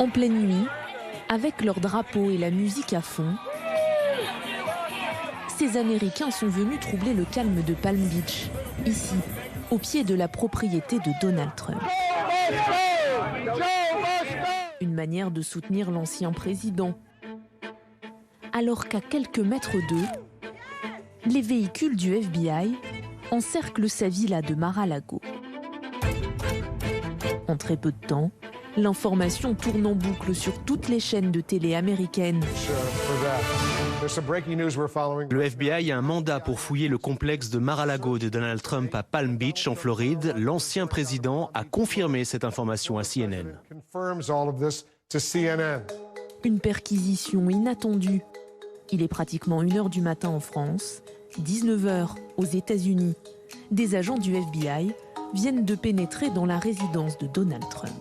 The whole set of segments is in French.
En pleine nuit, avec leur drapeau et la musique à fond, ces Américains sont venus troubler le calme de Palm Beach, ici, au pied de la propriété de Donald Trump. Une manière de soutenir l'ancien président. Alors qu'à quelques mètres d'eux, les véhicules du FBI encerclent sa villa de Mar-a-Lago. En très peu de temps, l'information tourne en boucle sur toutes les chaînes de télé américaines. Le FBI a un mandat pour fouiller le complexe de Mar-a-Lago de Donald Trump à Palm Beach, en Floride. L'ancien président a confirmé cette information à CNN. Une perquisition inattendue. Il est pratiquement 1h du matin en France, 19h aux États-Unis. Des agents du FBI viennent de pénétrer dans la résidence de Donald Trump.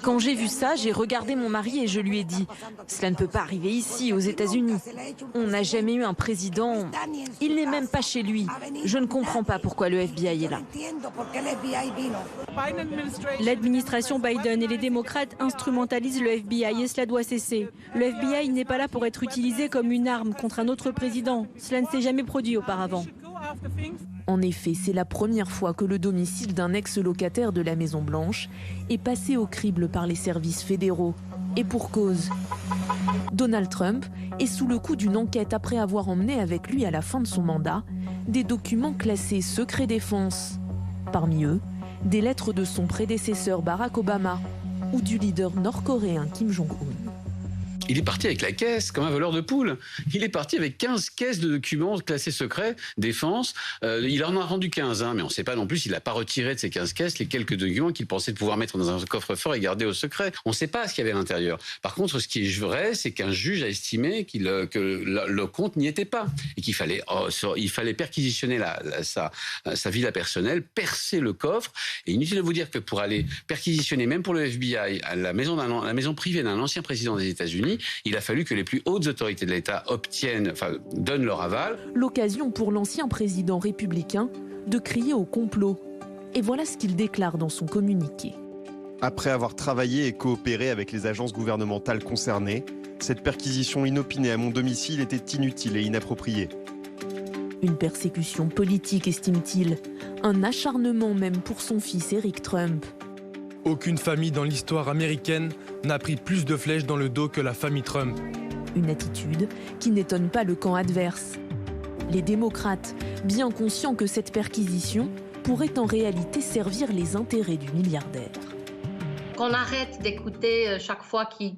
Quand j'ai vu ça, j'ai regardé mon mari et je lui ai dit « Cela ne peut pas arriver ici, aux États-Unis. On n'a jamais eu un président. Il n'est même pas chez lui. Je ne comprends pas pourquoi le FBI est là. » L'administration Biden et les démocrates instrumentalisent le FBI et cela doit cesser. Le FBI n'est pas là pour être utilisé comme une arme contre un autre président. Cela ne s'est jamais produit auparavant. En effet, c'est la première fois que le domicile d'un ex-locataire de la Maison-Blanche est passé au crible par les services fédéraux. Et pour cause. Donald Trump est sous le coup d'une enquête après avoir emmené avec lui à la fin de son mandat des documents classés secret défense. Parmi eux, des lettres de son prédécesseur Barack Obama ou du leader nord-coréen Kim Jong-un. Il est parti avec la caisse, comme un voleur de poules. Il est parti avec 15 caisses de documents classés secrets, défense. Il en a rendu 15, mais on ne sait pas non plus s'il n'a pas retiré de ces 15 caisses les quelques documents qu'il pensait pouvoir mettre dans un coffre-fort et garder au secret. On ne sait pas ce qu'il y avait à l'intérieur. Par contre, ce qui est vrai, c'est qu'un juge a estimé que le compte n'y était pas. Et qu'il fallait, il fallait perquisitionner sa villa personnelle, percer le coffre. Et inutile de vous dire que pour aller perquisitionner, même pour le FBI, la maison privée d'un ancien président des États-Unis, il a fallu que les plus hautes autorités de l'État donnent leur aval. L'occasion pour l'ancien président républicain de crier au complot. Et voilà ce qu'il déclare dans son communiqué. Après avoir travaillé et coopéré avec les agences gouvernementales concernées, cette perquisition inopinée à mon domicile était inutile et inappropriée. Une persécution politique, estime-t-il. Un acharnement même pour son fils Eric Trump. Aucune famille dans l'histoire américaine n'a pris plus de flèches dans le dos que la famille Trump. Une attitude qui n'étonne pas le camp adverse. Les démocrates, bien conscients que cette perquisition pourrait en réalité servir les intérêts du milliardaire. Qu'on arrête d'écouter chaque fois qui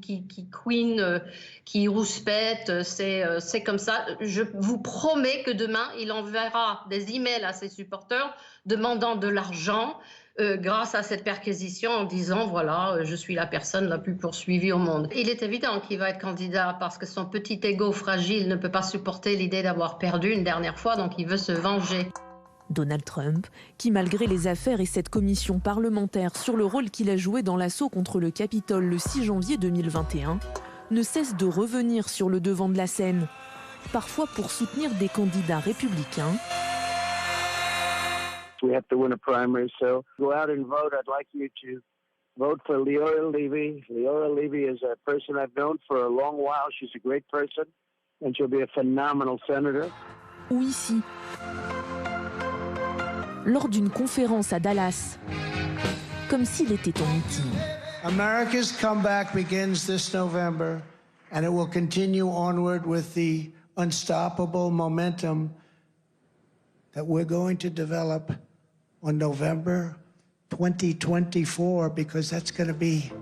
couine, qui rouspète, c'est comme ça. Je vous promets que demain, il enverra des emails à ses supporters demandant de l'argent grâce à cette perquisition en disant voilà, je suis la personne la plus poursuivie au monde. Il est évident qu'il va être candidat parce que son petit ego fragile ne peut pas supporter l'idée d'avoir perdu une dernière fois, donc il veut se venger. Donald Trump, qui malgré les affaires et cette commission parlementaire sur le rôle qu'il a joué dans l'assaut contre le Capitole le 6 janvier 2021, ne cesse de revenir sur le devant de la scène, parfois pour soutenir des candidats républicains. We have to win a primary, so go out and vote. I'd like you to vote for Leora Levy. Leora Levy is a person I've known for a long while. She's a great person, and she'll be a phenomenal senator. Ou ici, lors d'une conférence à Dallas, comme s'il était en meeting. America's comeback begins this November, and it will continue onward with the unstoppable momentum that we're going to develop on November 2024, because that's the big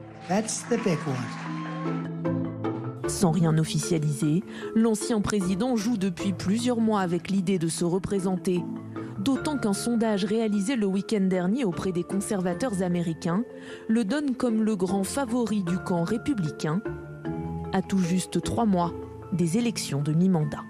one. Sans rien officialiser, l'ancien président joue depuis plusieurs mois avec l'idée de se représenter. D'autant qu'un sondage réalisé le week-end dernier auprès des conservateurs américains le donne comme le grand favori du camp républicain, à tout juste 3 mois des élections de mi-mandat.